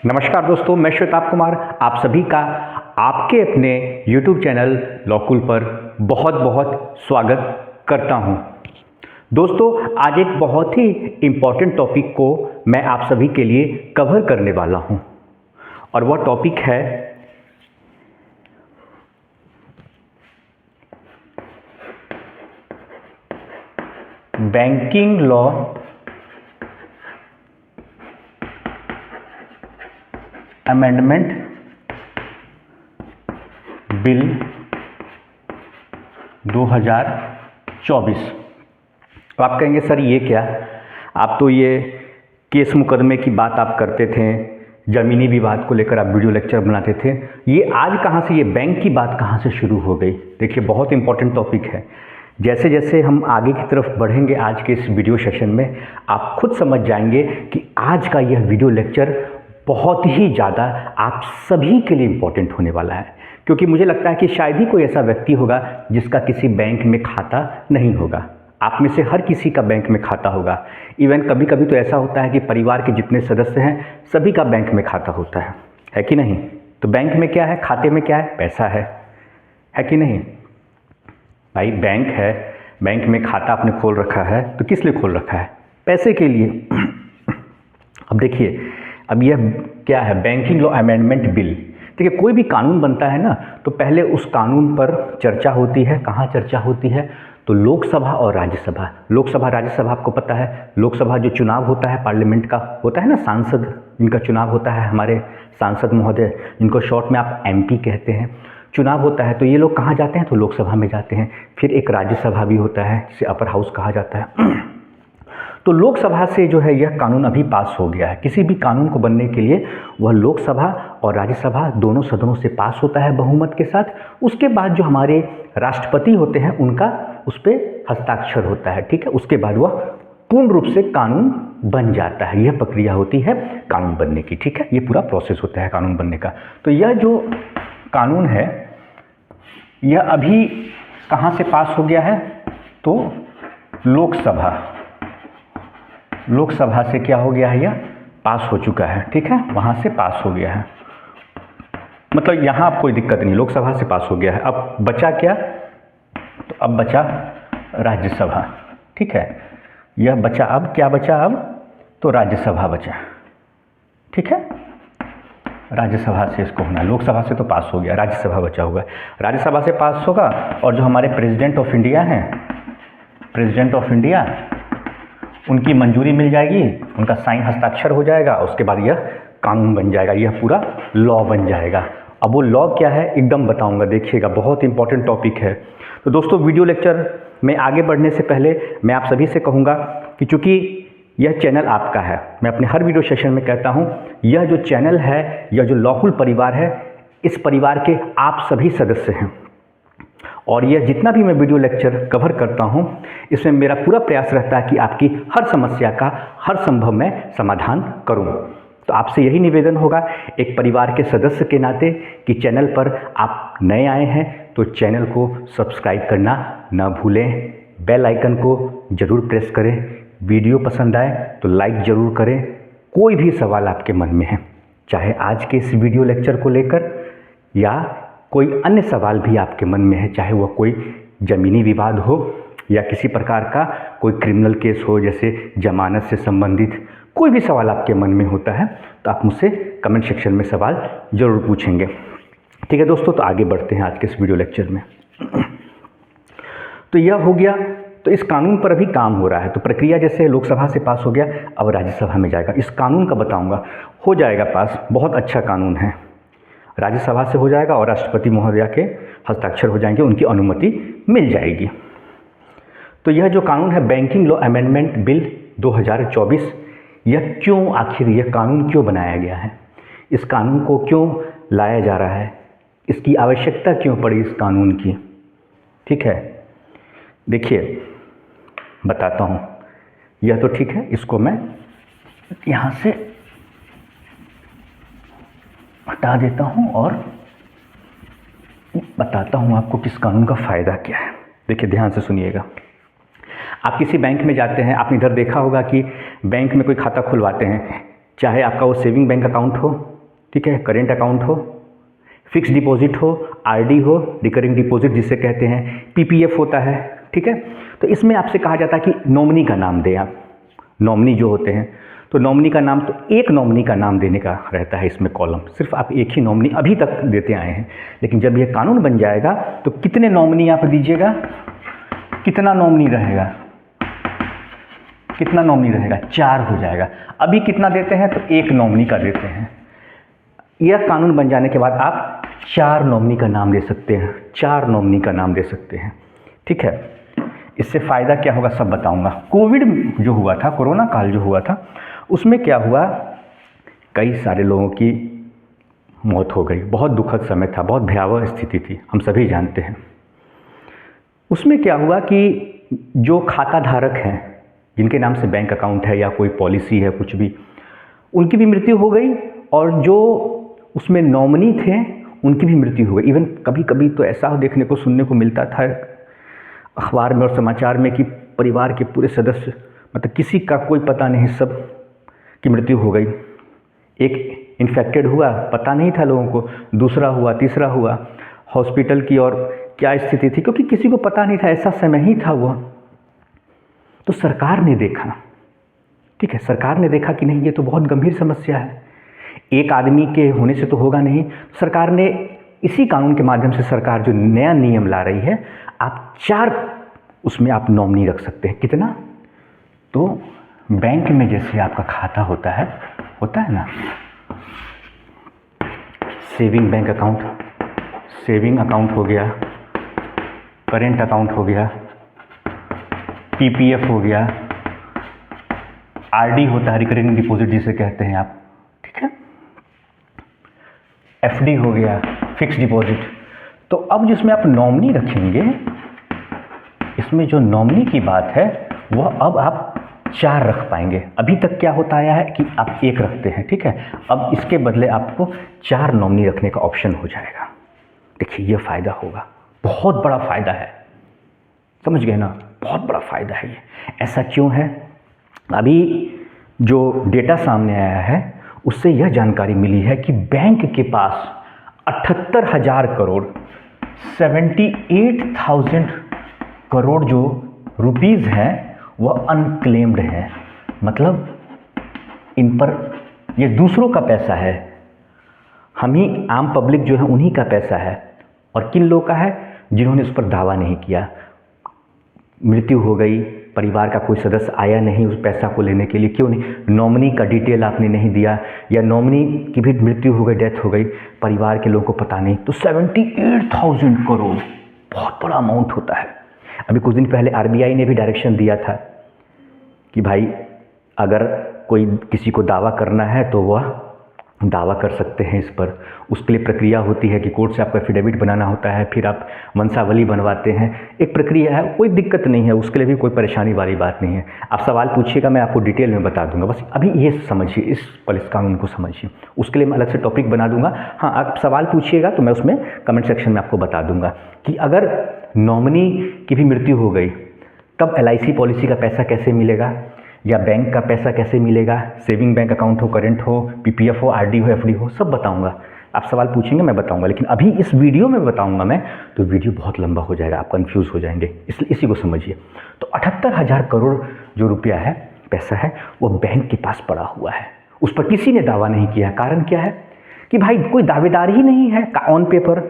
नमस्कार दोस्तों, मैं श्वेताब कुमार आप सभी का आपके अपने YouTube चैनल लॉकुल पर बहुत बहुत स्वागत करता हूं। दोस्तों, आज एक बहुत ही इम्पॉर्टेंट टॉपिक को मैं आप सभी के लिए कवर करने वाला हूं और वह टॉपिक है बैंकिंग लॉ अमेंडमेंट बिल 2024। तो आप कहेंगे सर ये क्या, आप तो ये केस मुकदमे की बात आप करते थे, ज़मीनी विवाद को लेकर आप वीडियो लेक्चर बनाते थे, ये आज कहाँ से, ये बैंक की बात कहाँ से शुरू हो गई। देखिए, बहुत इंपॉर्टेंट टॉपिक है। जैसे जैसे हम आगे की तरफ बढ़ेंगे आज के इस वीडियो सेशन में, आप खुद समझ जाएंगे कि आज का यह वीडियो लेक्चर बहुत ही ज़्यादा आप सभी के लिए इम्पोर्टेंट होने वाला है, क्योंकि मुझे लगता है कि शायद ही कोई ऐसा व्यक्ति होगा जिसका किसी बैंक में खाता नहीं होगा। आप में से हर किसी का बैंक में खाता होगा। इवन कभी कभी तो ऐसा होता है कि परिवार के जितने सदस्य हैं सभी का बैंक में खाता होता है कि नहीं। तो बैंक में क्या है, खाते में क्या है, पैसा है कि नहीं भाई। बैंक है, बैंक में खाता आपने खोल रखा है तो किस लिए खोल रखा है, पैसे के लिए। अब देखिए, अब यह क्या है, बैंकिंग लॉ अमेंडमेंट बिल। देखिए, कोई भी कानून बनता है ना तो पहले उस कानून पर चर्चा होती है। कहाँ चर्चा होती है, तो लोकसभा और राज्यसभा। लोकसभा राज्यसभा आपको पता है, लोकसभा जो चुनाव होता है पार्लियामेंट का होता है ना, सांसद जिनका चुनाव होता है, हमारे सांसद महोदय जिनको शॉर्ट में आप MP कहते हैं, चुनाव होता है तो ये लोग कहाँ जाते हैं, तो लोकसभा में जाते हैं। फिर एक राज्यसभा भी होता है जिसे अपर हाउस कहा जाता है। तो लोकसभा से जो है यह कानून अभी पास हो गया है। किसी भी कानून को बनने के लिए वह लोकसभा और राज्यसभा दोनों सदनों से पास होता है बहुमत के साथ। उसके बाद जो हमारे राष्ट्रपति होते हैं उनका उस पर हस्ताक्षर होता है, ठीक है। उसके बाद वह पूर्ण रूप से कानून बन जाता है। यह प्रक्रिया होती है कानून बनने की, ठीक है। ये पूरा प्रोसेस होता है कानून बनने का। तो यह जो कानून है यह अभी कहाँ से पास हो गया है, तो लोकसभा से क्या हो गया है, यह पास हो चुका है, ठीक है। वहाँ से पास हो गया है, मतलब यहाँ अब कोई दिक्कत नहीं, लोकसभा से पास हो गया है। अब बचा क्या, तो अब बचा राज्यसभा, ठीक है। यह बचा, अब क्या बचा, अब तो राज्यसभा बचा, ठीक है। राज्यसभा से इसको होना, लोकसभा से तो पास हो गया, राज्यसभा बचा हुआ है। राज्यसभा से पास होगा और जो हमारे प्रेसिडेंट ऑफ इंडिया हैं, प्रेसिडेंट ऑफ इंडिया, उनकी मंजूरी मिल जाएगी, उनका साइन हस्ताक्षर हो जाएगा। उसके बाद यह कानून बन जाएगा, यह पूरा लॉ बन जाएगा। अब वो लॉ क्या है एकदम बताऊंगा, देखिएगा, बहुत इंपॉर्टेंट टॉपिक है। तो दोस्तों, वीडियो लेक्चर में आगे बढ़ने से पहले मैं आप सभी से कहूँगा कि चूँकि यह चैनल आपका है, मैं अपने हर वीडियो सेशन में कहता हूँ, यह जो चैनल है, यह जो लॉकुल परिवार है, इस परिवार के आप सभी सदस्य हैं और यह जितना भी मैं वीडियो लेक्चर कवर करता हूं, इसमें मेरा पूरा प्रयास रहता है कि आपकी हर समस्या का हर संभव मैं समाधान करूं। तो आपसे यही निवेदन होगा एक परिवार के सदस्य के नाते कि चैनल पर आप नए आए हैं तो चैनल को सब्सक्राइब करना ना भूलें, बेल आइकन को ज़रूर प्रेस करें, वीडियो पसंद आए तो लाइक ज़रूर करें। कोई भी सवाल आपके मन में है, चाहे आज के इस वीडियो लेक्चर को लेकर या कोई अन्य सवाल भी आपके मन में है, चाहे वह कोई ज़मीनी विवाद हो या किसी प्रकार का कोई क्रिमिनल केस हो, जैसे जमानत से संबंधित कोई भी सवाल आपके मन में होता है तो आप मुझसे कमेंट सेक्शन में सवाल ज़रूर पूछेंगे, ठीक है दोस्तों। तो आगे बढ़ते हैं आज के इस वीडियो लेक्चर में। तो यह हो गया, तो इस कानून पर अभी काम हो रहा है। तो प्रक्रिया जैसे लोकसभा से पास हो गया, अब राज्यसभा में जाएगा। इस कानून का बताऊँगा, हो जाएगा पास, बहुत अच्छा कानून है। राज्यसभा से हो जाएगा और राष्ट्रपति महोदया के हस्ताक्षर हो जाएंगे, उनकी अनुमति मिल जाएगी। तो यह जो कानून है बैंकिंग लॉ अमेंडमेंट बिल 2024, यह क्यों, आखिर यह कानून क्यों बनाया गया है, इस कानून को क्यों लाया जा रहा है, इसकी आवश्यकता क्यों पड़ी इस कानून की, ठीक है। देखिए, बताता हूँ। यह तो ठीक है, इसको मैं यहाँ से हटा देता हूँ और बताता हूँ आपको किस कानून का फ़ायदा क्या है। देखिए, ध्यान से सुनिएगा। आप किसी बैंक में जाते हैं, आपने इधर देखा होगा कि बैंक में कोई खाता खुलवाते हैं, चाहे आपका वो सेविंग बैंक अकाउंट हो ठीक है, करेंट अकाउंट हो, फिक्स डिपॉजिट हो, आरडी हो, रिकरिंग डिपॉजिट जिसे कहते हैं, पीपीएफ होता है, ठीक है। तो इसमें आपसे कहा जाता है कि नॉमिनी का नाम दें आप। नॉमिनी जो होते हैं, तो नॉमिनी का नाम, तो एक नॉमिनी का नाम देने का रहता है इसमें कॉलम, सिर्फ आप एक ही नॉमिनी अभी तक देते आए हैं। लेकिन जब ये कानून बन जाएगा तो कितने नॉमिनी आप दीजिएगा, कितना नॉमिनी रहेगा, कितना नॉमिनी रहेगा, 4 हो जाएगा। अभी कितना देते हैं, तो एक नॉमिनी का देते हैं। यह कानून बन जाने के बाद आप 4 नॉमिनी का नाम दे सकते हैं, 4 नॉमिनी का नाम दे सकते हैं, ठीक है। इससे फ़ायदा क्या होगा सब बताऊंगा। कोविड जो हुआ था, कोरोना काल जो हुआ था, उसमें क्या हुआ, कई सारे लोगों की मौत हो गई। बहुत दुखद समय था, बहुत भयावह स्थिति थी, हम सभी जानते हैं। उसमें क्या हुआ कि जो खाता धारक हैं, जिनके नाम से बैंक अकाउंट है या कोई पॉलिसी है, कुछ भी, उनकी भी मृत्यु हो गई, और जो उसमें नॉमिनी थे उनकी भी मृत्यु हो गई। इवन कभी कभी तो ऐसा देखने को सुनने को मिलता था अखबार में और समाचार में कि परिवार के पूरे सदस्य, मतलब किसी का कोई पता नहीं, सब की मृत्यु हो गई। एक इन्फेक्टेड हुआ, पता नहीं था लोगों को, दूसरा हुआ, तीसरा हुआ, हॉस्पिटल की और क्या स्थिति थी, क्योंकि किसी को पता नहीं था, ऐसा समय ही था वो। तो सरकार ने देखा, ठीक है, सरकार ने देखा कि नहीं ये तो बहुत गंभीर समस्या है, एक आदमी के होने से तो होगा नहीं। सरकार ने इसी कानून के माध्यम से, सरकार जो नया नियम ला रही है, आप 4 उसमें आप नॉमिनी रख सकते हैं। कितना, तो बैंक में जैसे आपका खाता होता है ना, saving bank account, saving account हो गया, करेंट अकाउंट हो गया, पीपीएफ हो गया, आरडी होता है, रिकरिंग डिपॉजिट जिसे कहते हैं आप, ठीक है, एफडी हो गया, फिक्स डिपॉजिट। तो अब जिसमें आप नॉमिनी रखेंगे, इसमें जो नॉमिनी की बात है वह अब आप 4 रख पाएंगे। अभी तक क्या होता आया है कि आप 1 रखते हैं, ठीक है। अब इसके बदले आपको 4 नॉमिनी रखने का ऑप्शन हो जाएगा। देखिए ये फ़ायदा होगा, बहुत बड़ा फ़ायदा है, समझ गए ना, बहुत बड़ा फ़ायदा है ये। ऐसा क्यों है, अभी जो डेटा सामने आया है उससे यह जानकारी मिली है कि बैंक के पास 78,000 करोड़, 78,000 करोड़ जो रुपीज़ हैं वह अनक्लेम्ड हैं। मतलब इन पर, ये दूसरों का पैसा है, हम ही आम पब्लिक जो है उन्हीं का पैसा है। और किन लोगों का है, जिन्होंने उस पर दावा नहीं किया, मृत्यु हो गई, परिवार का कोई सदस्य आया नहीं उस पैसा को लेने के लिए, क्यों नहीं, नॉमिनी का डिटेल आपने नहीं दिया, या नॉमिनी की भी मृत्यु हो गई, डेथ हो गई, परिवार के लोगों को पता नहीं, तो 78,000 करोड़ बहुत बड़ा अमाउंट होता है। अभी कुछ दिन पहले आरबीआई ने भी डायरेक्शन दिया था कि भाई अगर कोई किसी को दावा करना है तो वह दावा कर सकते हैं इस पर। उसके लिए प्रक्रिया होती है कि कोर्ट से आपको एफिडेविट बनाना होता है, फिर आप वंशावली बनवाते हैं, एक प्रक्रिया है, कोई दिक्कत नहीं है, उसके लिए भी कोई परेशानी वाली बात नहीं है। आप सवाल पूछिएगा, मैं आपको डिटेल में बता दूंगा, बस अभी ये समझिए, इस पुलिस कानून को समझिए, उसके लिए मैं अलग से टॉपिक बना दूंगा। हाँ, आप सवाल पूछिएगा तो मैं उसमें कमेंट सेक्शन में आपको बता दूंगा कि अगर नॉमिनी की भी मृत्यु हो गई तब LIC पॉलिसी का पैसा कैसे मिलेगा, या बैंक का पैसा कैसे मिलेगा, सेविंग बैंक अकाउंट हो, करेंट हो, पीपीएफ हो, आरडी हो, एफडी हो, सब बताऊंगा। आप सवाल पूछेंगे मैं बताऊंगा, लेकिन अभी इस वीडियो में बताऊंगा मैं, तो वीडियो बहुत लंबा हो जाएगा, आप कंफ्यूज हो जाएंगे, इसलिए इसी को समझिए। तो 78,000 करोड़ जो रुपया है, पैसा है, वो बैंक के पास पड़ा हुआ है, उस पर किसी ने दावा नहीं किया। कारण क्या है कि भाई कोई दावेदार ही नहीं है, ऑन पेपर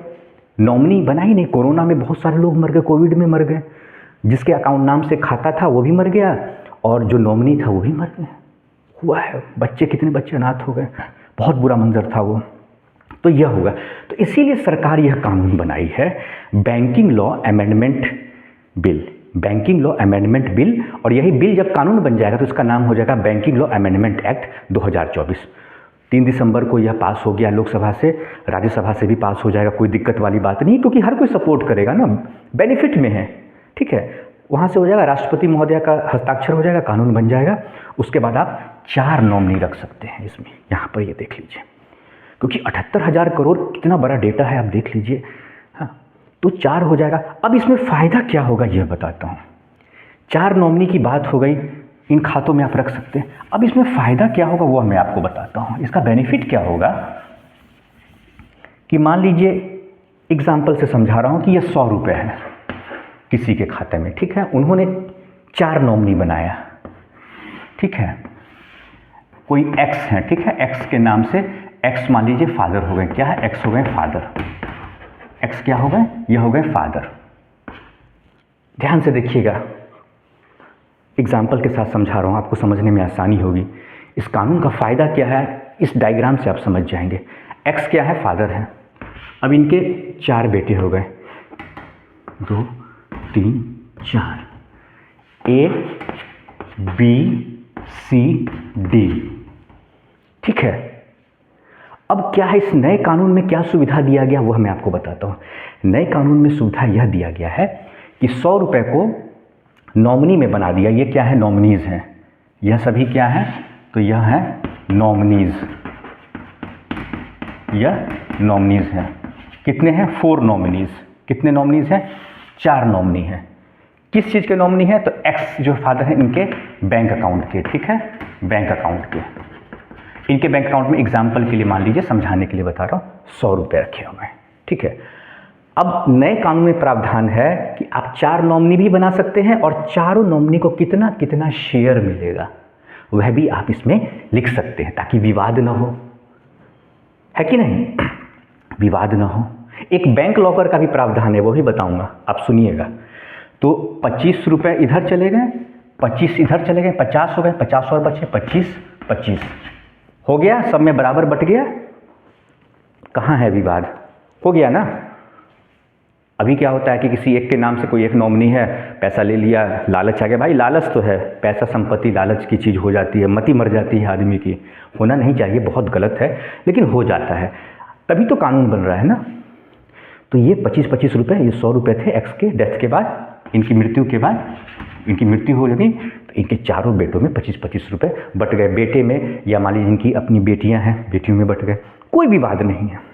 नॉमिनी बना ही नहीं। कोरोना में बहुत सारे लोग मर गए, कोविड में मर गए, जिसके अकाउंट नाम से खाता था वो भी मर गया, और जो नॉमिनी था वो भी मर गया, हुआ है। बच्चे, कितने बच्चे अनाथ हो गए, बहुत बुरा मंजर था वो। तो यह होगा, तो इसीलिए सरकार यह कानून बनाई है, banking law amendment bill, banking law amendment bill. और यही बिल जब कानून बन जाएगा तो इसका नाम हो जाएगा बैंकिंग लॉ अमेंडमेंट एक्ट 2024। 3 दिसंबर को यह पास हो गया लोकसभा से, राज्यसभा से भी पास हो जाएगा, कोई दिक्कत वाली बात नहीं, क्योंकि हर कोई सपोर्ट करेगा ना, बेनिफिट में है, ठीक है। वहाँ से हो जाएगा, राष्ट्रपति महोदय का हस्ताक्षर हो जाएगा, कानून बन जाएगा। उसके बाद आप 4 नॉमिनी रख सकते हैं इसमें, यहाँ पर ये देख लीजिए, क्योंकि 78,000 करोड़ कितना बड़ा डेटा है, आप देख लीजिए। हाँ, तो 4 हो जाएगा। अब इसमें फ़ायदा क्या होगा यह बताता हूँ। 4 नॉमिनी की बात हो गई, इन खातों में आप रख सकते हैं। अब इसमें फ़ायदा क्या होगा वो मैं आपको बताता हूँ, इसका बेनिफिट क्या होगा। कि मान लीजिए एग्जाम्पल से समझा रहा हूँ कि ये 100 रुपये है किसी के खाते में, ठीक है। उन्होंने 4 नॉमिनी बनाया, ठीक है। कोई एक्स है, ठीक है। एक्स के नाम से एक्स मान लीजिए फादर हो गए, क्या है, एक्स हो गए फादर। एक्स क्या हो गए, ये हो गए फादर। ध्यान से देखिएगा, एग्जाम्पल के साथ समझा रहा हूँ, आपको समझने में आसानी होगी। इस कानून का फ़ायदा क्या है, इस डायग्राम से आप समझ जाएंगे। एक्स क्या है, फादर है। अब इनके 4 बेटे हो गए, 2 3 4, ए बी सी डी, ठीक है। अब क्या है, इस नए कानून में क्या सुविधा दिया गया वो मैं आपको बताता हूँ। नए कानून में सुविधा यह दिया गया है कि 100 रुपये को नॉमिनी में बना दिया। ये क्या है, नॉमिनीज़ हैं। यह सभी क्या है, तो यह है नॉमिनीज़, यह नॉमिनीज़ हैं। कितने हैं, 4 नॉमिनीज़। कितने नॉमिनीज़ हैं, 4 नॉमिनी हैं। किस चीज़ के नॉमिनी है, तो एक्स जो फादर हैं इनके बैंक अकाउंट के, ठीक है, बैंक अकाउंट के। इनके बैंक अकाउंट में एग्जाम्पल के लिए मान लीजिए, समझाने के लिए बता रहा हूँ, 100 रुपये रखे हुए हैं, ठीक है। अब नए कानून में प्रावधान है कि आप 4 नॉमिनी भी बना सकते हैं और चारों नॉमिनी को कितना कितना शेयर मिलेगा वह भी आप इसमें लिख सकते हैं, ताकि विवाद न हो, है कि नहीं, विवाद न हो। एक बैंक लॉकर का भी प्रावधान है, वो भी बताऊंगा, आप सुनिएगा। तो 25 रुपये इधर चले गए, 25 इधर चले गए, 50 हो गए, 50 और बचे 25 25 हो गया, सब में बराबर बट गया। कहाँ है विवाद, हो गया ना। अभी क्या होता है कि किसी एक के नाम से कोई एक नॉमिनी है, पैसा ले लिया, लालच आ गया। भाई लालच तो है, पैसा संपत्ति लालच की चीज़ हो जाती है, मति मर जाती है आदमी की। होना नहीं चाहिए, बहुत गलत है, लेकिन हो जाता है, तभी तो कानून बन रहा है ना। तो ये 25-25 रुपये, ये 100 रुपये थे एक्स के डेथ के बाद, इनकी मृत्यु के बाद, इनकी मृत्यु हो गई तो इनके चारों बेटों में 25-25 रुपये बट गए। बेटे में या मान लीजिए इनकी अपनी बेटियां हैं, बेटियों में बट गए, कोई विवाद नहीं है।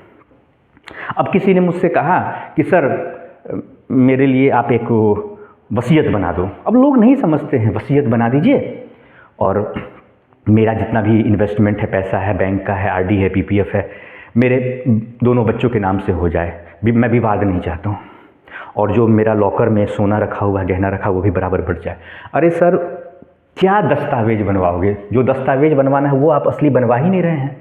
अब किसी ने मुझसे कहा कि सर मेरे लिए आप एक वसीयत बना दो। अब लोग नहीं समझते हैं, वसीयत बना दीजिए और मेरा जितना भी इन्वेस्टमेंट है, पैसा है, बैंक का है, आरडी है, पीपीएफ है, मेरे दोनों बच्चों के नाम से हो जाए, मैं विवाद नहीं चाहता हूँ। और जो मेरा लॉकर में सोना रखा हुआ, गहना रखा, वो भी बराबर बढ़ जाए। अरे सर क्या दस्तावेज बनवाओगे, जो दस्तावेज बनवाना है वो आप असली बनवा ही नहीं रहे हैं।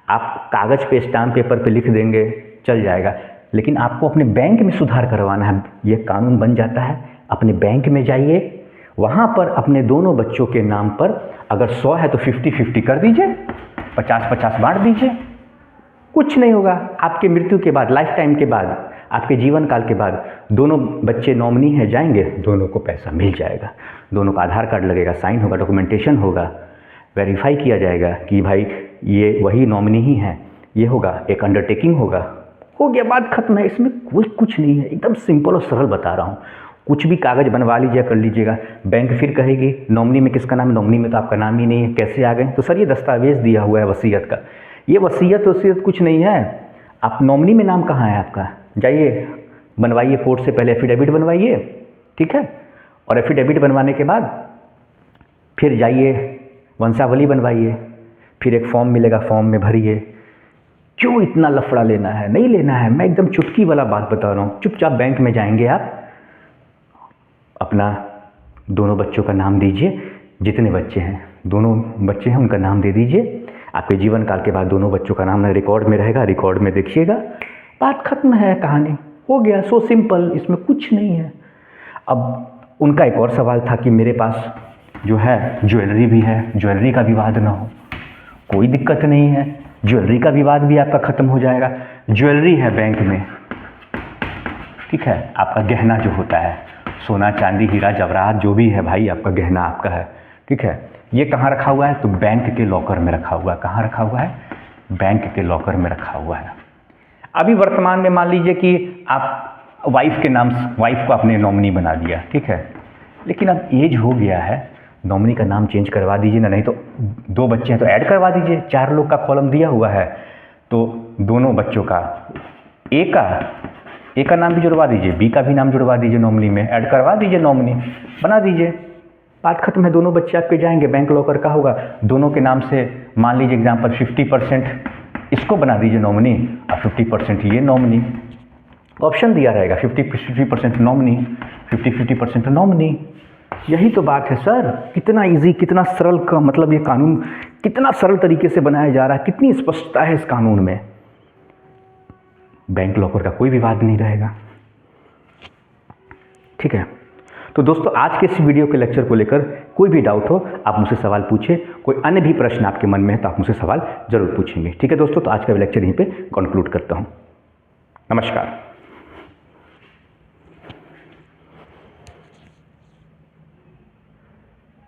आप कागज़ पे, स्टाम्प पेपर पे लिख देंगे, चल जाएगा, लेकिन आपको अपने बैंक में सुधार करवाना है। ये कानून बन जाता है, अपने बैंक में जाइए, वहाँ पर अपने दोनों बच्चों के नाम पर अगर 100 है तो 50-50 कर दीजिए, 50-50 बांट दीजिए, कुछ नहीं होगा। आपके मृत्यु के बाद, लाइफ टाइम के बाद, आपके जीवन काल के बाद दोनों बच्चे नॉमिनी हैं, जाएंगे, दोनों को पैसा मिल जाएगा। दोनों का आधार कार्ड लगेगा, साइन होगा, डॉक्यूमेंटेशन होगा, वेरीफाई किया जाएगा कि भाई ये वही नॉमिनी ही हैं, ये होगा, एक अंडरटेकिंग होगा, हो गया, बात खत्म है। इसमें कोई कुछ नहीं है, एकदम सिंपल और सरल बता रहा हूँ। कुछ भी कागज़ बनवा लीजिए, कर लीजिएगा। बैंक फिर कहेगी नॉमिनी में किसका नाम, नॉमिनी में तो आपका नाम ही नहीं है, कैसे आ गए। तो सर ये दस्तावेज़ दिया हुआ है वसीयत का, ये वसीयत कुछ नहीं है। आप नॉमिनी में नाम कहाँ है आपका, जाइए बनवाइए, कोर्ट से पहले एफिडेविट बनवाइए, ठीक है। और एफिडेविट बनवाने के बाद फिर जाइए वंशावली बनवाइए, फिर एक फॉर्म मिलेगा, फॉर्म में भरिए। क्यों इतना लफड़ा लेना है, नहीं लेना है। मैं एकदम चुटकी वाला बात बता रहा हूँ। चुपचाप बैंक में जाएंगे आप, अपना दोनों बच्चों का नाम दीजिए, जितने बच्चे हैं, दोनों बच्चे हैं उनका नाम दे दीजिए। आपके जीवन काल के बाद दोनों बच्चों का नाम रिकॉर्ड में रहेगा, रिकॉर्ड में देखिएगा, बात खत्म है, कहानी हो गया। सो सिंपल, इसमें कुछ नहीं है। अब उनका एक और सवाल था कि मेरे पास जो है ज्वेलरी भी है, ज्वेलरी का विवाद ना हो, कोई दिक्कत नहीं है, ज्वेलरी का विवाद भी आपका ख़त्म हो जाएगा। ज्वेलरी है बैंक में, ठीक है, आपका गहना जो होता है, सोना चांदी हीरा जवाहरात जो भी है भाई, आपका गहना आपका है, ठीक है। ये कहाँ रखा हुआ है, तो बैंक के लॉकर में रखा हुआ है। कहाँ रखा हुआ है, बैंक के लॉकर में रखा हुआ है। अभी वर्तमान में मान लीजिए कि आप वाइफ के नाम, वाइफ को आपने नॉमिनी बना दिया, ठीक है, लेकिन अब एज हो गया है, नॉमिनी का नाम चेंज करवा दीजिए ना, नहीं तो 2 बच्चे हैं तो ऐड करवा दीजिए। 4 लोग का कॉलम दिया हुआ है, तो दोनों बच्चों का ए का नाम भी जुड़वा दीजिए, बी का भी नाम जुड़वा दीजिए, नॉमिनी में ऐड करवा दीजिए, नॉमिनी बना दीजिए, बात खत्म है। दोनों बच्चे आपके जाएंगे, बैंक लॉकर का होगा, दोनों के नाम से मान लीजिए एग्जाम्पल 50% इसको बना दीजिए नॉमिनी और 50% ये नॉमिनी। ऑप्शन दिया रहेगा 50% नॉमिनी, 50% नॉमिनी। यही तो बात है सर, कितना इजी, कितना सरल का मतलब ये कानून कितना सरल तरीके से बनाया जा रहा है, कितनी स्पष्टता है इस कानून में। बैंक लॉकर का कोई विवाद नहीं रहेगा। ठीक है, तो दोस्तों आज के इस वीडियो के लेक्चर को लेकर कोई भी डाउट हो आप मुझसे सवाल पूछिए, कोई अन्य भी प्रश्न आपके मन में है तो आप मुझसे सवाल जरूर पूछेंगे। ठीक है दोस्तों, तो आज का लेक्चर यहीं पे कंक्लूड करता हूँ। नमस्कार।